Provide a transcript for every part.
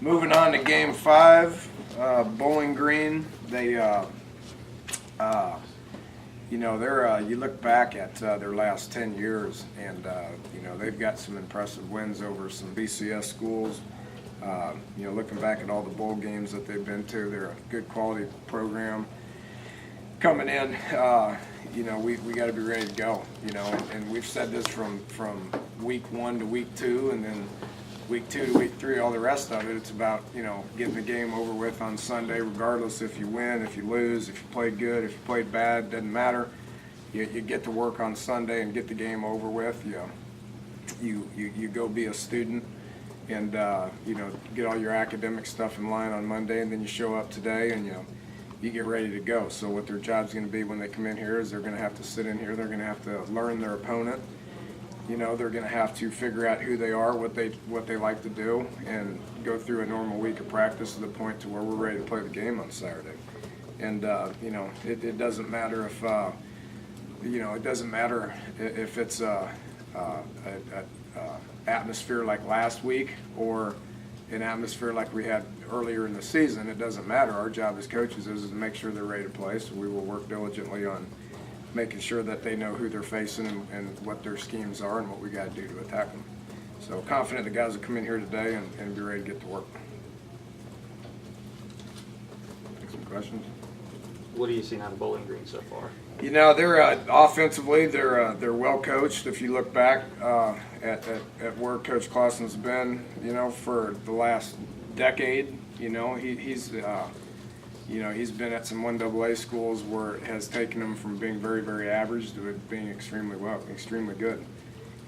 Moving on to Game 5, Bowling Green. They, you look back at their last 10 years, and they've got some impressive wins over some BCS schools. Looking back at all the bowl games that they've been to, they're a good quality program. Coming in, we got to be ready to go. And we've said this from week 1 to week 2, and then week 2 to week 3, all the rest of it. It's about getting the game over with on Sunday, regardless if you win, if you lose, if you played good, if you played bad, doesn't matter. You get to work on Sunday and get the game over with. You go be a student and get all your academic stuff in line on Monday, and then you show up today and you get ready to go. So what their job's going to be when they come in here is they're going to have to sit in here. They're going to have to learn their opponent. They're going to have to figure out who they are, what they like to do, and go through a normal week of practice to the point to where we're ready to play the game on Saturday. And it doesn't matter if if it's a atmosphere like last week or an atmosphere like we had earlier in the season. It doesn't matter. Our job as coaches is to make sure they're ready to play. So we will work diligently on making sure that they know who they're facing and what their schemes are and what we got to do to attack them. So confident the guys will come in here today and be ready to get to work. Take some questions. What are you seeing out of Bowling Green so far? They're offensively, they're well coached. If you look back at where Coach Clausen's been, for the last decade, he's been at some 1AA schools where it has taken him from being very, very average to it being extremely good.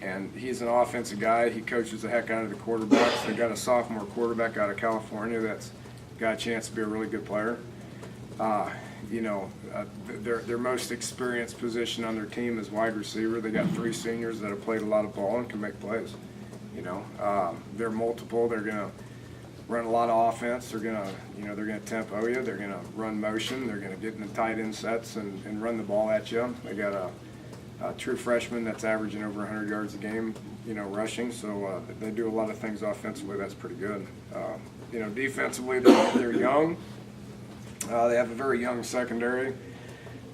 And he's an offensive guy. He coaches the heck out of the quarterbacks. They got a sophomore quarterback out of California that's got a chance to be a really good player. Their most experienced position on their team is wide receiver. They got 3 seniors that have played a lot of ball and can make plays. They're multiple. They're gonna run a lot of offense. They're gonna tempo you. They're gonna run motion. They're gonna get in the tight end sets and run the ball at you. They got a true freshman that's averaging over 100 yards a game, rushing. So they do a lot of things offensively. That's pretty good. Defensively, they're young. They have a very young secondary.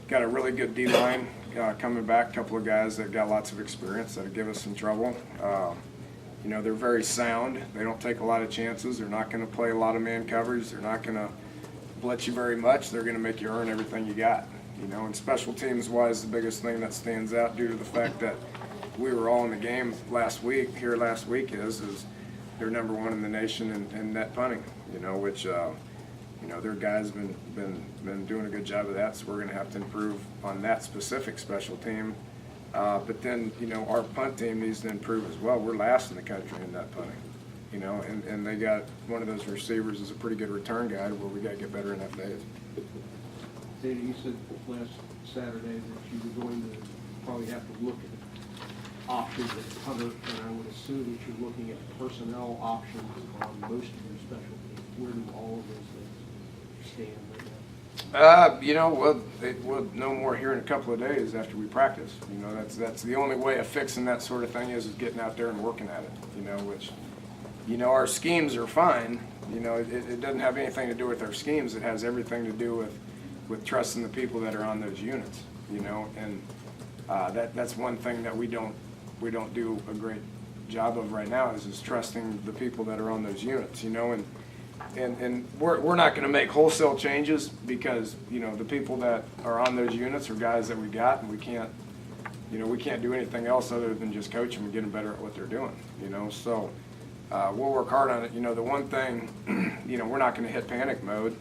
Got a really good D-line coming back. A couple of guys that got lots of experience that'll give us some trouble. They're very sound. They don't take a lot of chances. They're not going to play a lot of man coverage. They're not going to blitz you very much. They're going to make you earn everything you got. And special teams-wise, the biggest thing that stands out due to the fact that we were all in the game last week is they're number 1 in the nation in net punting. Which their guys been doing a good job of that. So we're going to have to improve on that specific special team. But then, our punt team needs to improve as well. We're last in the country in net punting, and they got one of those receivers is a pretty good return guy where we got to get better in FAs. Dana, you said last Saturday that you were going to probably have to look at options at cover, and I would assume that you're looking at personnel options on most of your special teams. Where do all of those things stand right now? We'll know more here in a couple of days after we practice. That's the only way of fixing that sort of thing is getting out there and working at it. Which our schemes are fine. It doesn't have anything to do with our schemes. It has everything to do with trusting the people that are on those units. And that's one thing that we don't do a great job of right now is trusting the people that are on those units. And we're not going to make wholesale changes because the people that are on those units are guys that we got, and we can't do anything else other than just coach them and get them better at what they're doing. So we'll work hard on it. The one thing, we're not going to hit panic mode.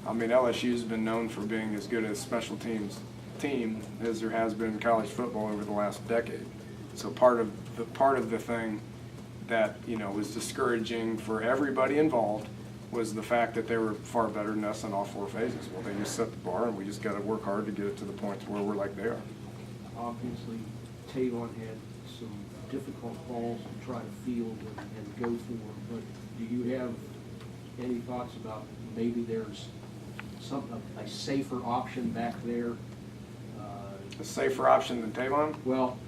I mean, LSU's been known for being as good a special teams team as there has been in college football over the last decade. So part of the thing that was discouraging for everybody involved was the fact that they were far better than us on all 4 phases. Well, they just set the bar, and we just got to work hard to get it to the point where we're like they are. Obviously, Tavon had some difficult balls to try to field and go for, but do you have any thoughts about maybe there's a safer option back there? A safer option than Tavon? Well,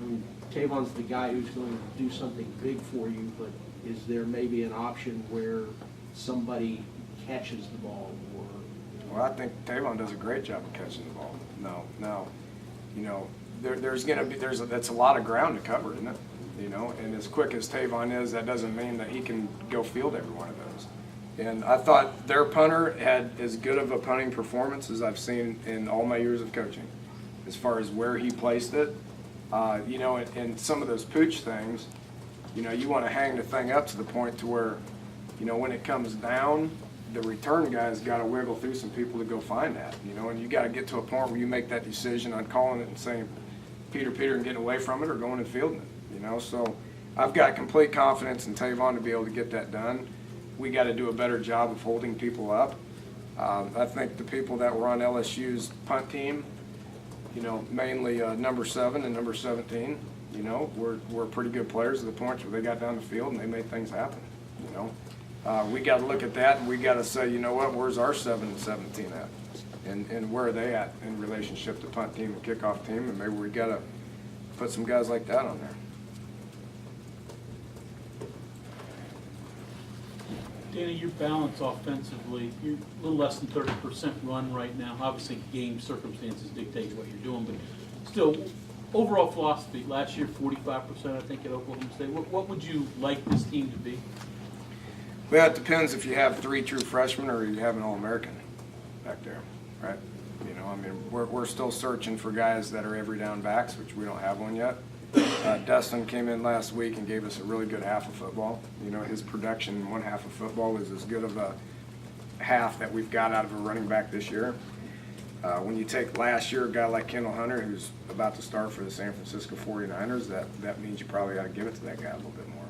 I mean, Tavon's the guy who's going to do something big for you, but is there maybe an option where somebody catches the ball or? Well, I think Tavon does a great job of catching the ball. No, you know, that's a lot of ground to cover, isn't it? You know, and as quick as Tavon is, that doesn't mean that he can go field every one of those. And I thought their punter had as good of a punting performance as I've seen in all my years of coaching, as far as where he placed it. You know, and some of those pooch things, you know, you want to hang the thing up to the point to where, you know, when it comes down, the return guy's got to wiggle through some people to go find that, you know, and you got to get to a point where you make that decision on calling it and saying, Peter, and getting away from it or going and fielding it, you know. So I've got complete confidence in Tavon to be able to get that done. We got to do a better job of holding people up. I think the people that were on LSU's punt team, you know, mainly number 7 and number 17, you know, were pretty good players to the point where they got down the field and they made things happen, you know. We got to look at that and we got to say, you know what, where's our 7 and 17 at? And where are they at in relationship to punt team and kickoff team? And maybe we got to put some guys like that on there. Danny, your balance offensively, you're a little less than 30% run right now. Obviously, game circumstances dictate what you're doing, but still, overall philosophy, last year 45%, I think, at Oklahoma State. What would you like this team to be? Well, it depends if you have 3 true freshmen or you have an All-American back there, right? You know, I mean, we're still searching for guys that are every down backs, which we don't have one yet. Dustin came in last week and gave us a really good half of football. You know, his production in one half of football is as good of a half that we've got out of a running back this year. When you take last year a guy like Kendall Hunter, who's about to start for the San Francisco 49ers, that means you probably got to give it to that guy a little bit more.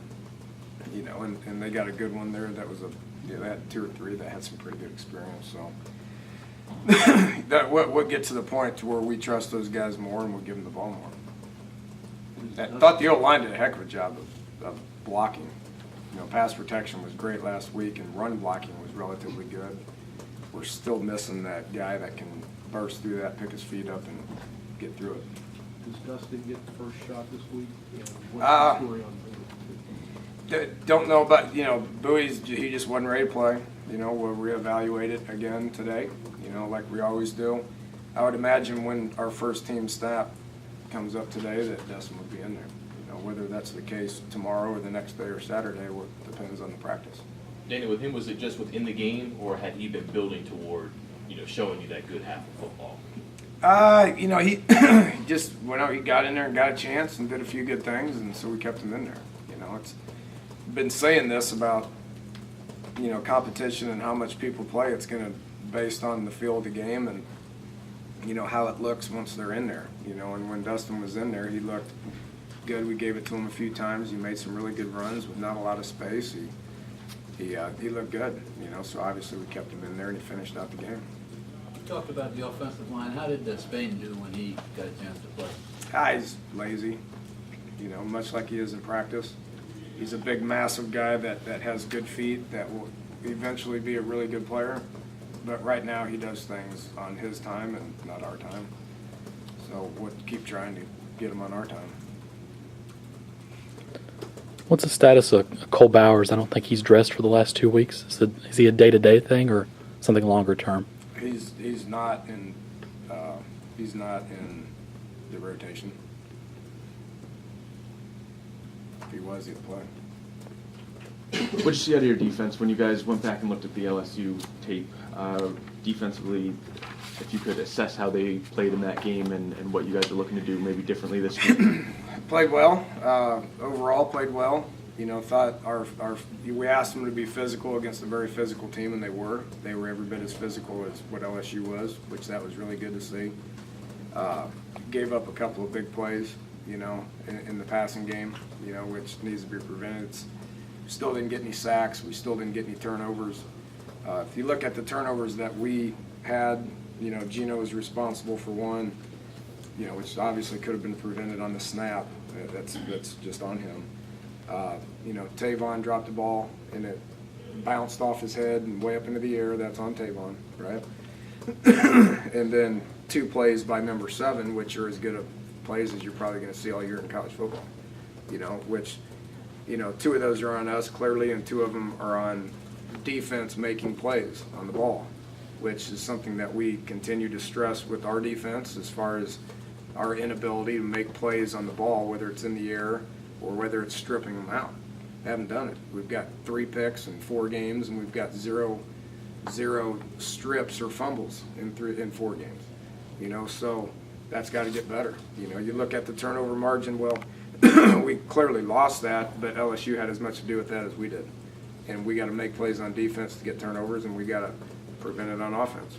You know, and they got a good one there that was they had 2 or 3 that had some pretty good experience. So that we'll get to the point to where we trust those guys more and we'll give them the ball more. I thought the O-line did a heck of a job of blocking. You know, pass protection was great last week and run blocking was relatively good. We're still missing that guy that can burst through that, pick his feet up, and get through it. Does Dustin get the first shot this week? What's the story on Bowie? Don't know about, you know, Bowie's, he just wasn't ready to play. You know, we'll reevaluate it again today, you know, like we always do. I would imagine when our first team snap comes up today that Dustin would be in there. You know, whether that's the case tomorrow or the next day or Saturday, depends on the practice. Danny, with him, was it just within the game, or had he been building toward, you know, showing you that good half of football? You know, he just went out, he got in there and got a chance and did a few good things, and so we kept him in there. You know, it's been saying this about, you know, competition and how much people play. It's going to based on the feel of the game and, you know, how it looks once they're in there. You know, and when Dustin was in there, he looked good. We gave it to him a few times. He made some really good runs with not a lot of space. He looked good, you know, so obviously we kept him in there and he finished out the game. You talked about the offensive line. How did Spain do when he got a chance to play? He's lazy, you know, much like he is in practice. He's a big, massive guy that has good feet, that will eventually be a really good player. But right now he does things on his time and not our time. So we'll keep trying to get him on our time. What's the status of Cole Bowers? I don't think he's dressed for the last 2 weeks. Is he a day-to-day thing or something longer term? He's not in the rotation. If he was, he'd play. What did you see out of your defense when you guys went back and looked at the LSU tape? Defensively, if you could assess how they played in that game and what you guys are looking to do maybe differently this year? Played well. Overall, played well. You know, thought we asked them to be physical against a very physical team, and they were. They were every bit as physical as what LSU was, which that was really good to see. Gave up a couple of big plays, you know, in the passing game, you know, which needs to be prevented. Still didn't get any sacks. We still didn't get any turnovers. If you look at the turnovers that we had, you know, Gino was responsible for one, you know, which obviously could have been prevented on the snap. That's just on him. You know, Tavon dropped the ball and it bounced off his head and way up into the air. That's on Tavon, right? And then 2 plays by number 7, which are as good of plays as you're probably going to see all year in college football. You know, which you know, 2 of those are on us clearly, and 2 of them are on defense making plays on the ball, which is something that we continue to stress with our defense as far as our inability to make plays on the ball, whether it's in the air or whether it's stripping them out. Haven't done it. We've got 3 picks in 4 games, and we've got zero strips or fumbles in 4 games. You know, so that's got to get better. You know, you look at the turnover margin. Well, we clearly lost that, but LSU had as much to do with that as we did. And we got to make plays on defense to get turnovers, and we got to prevent it on offense.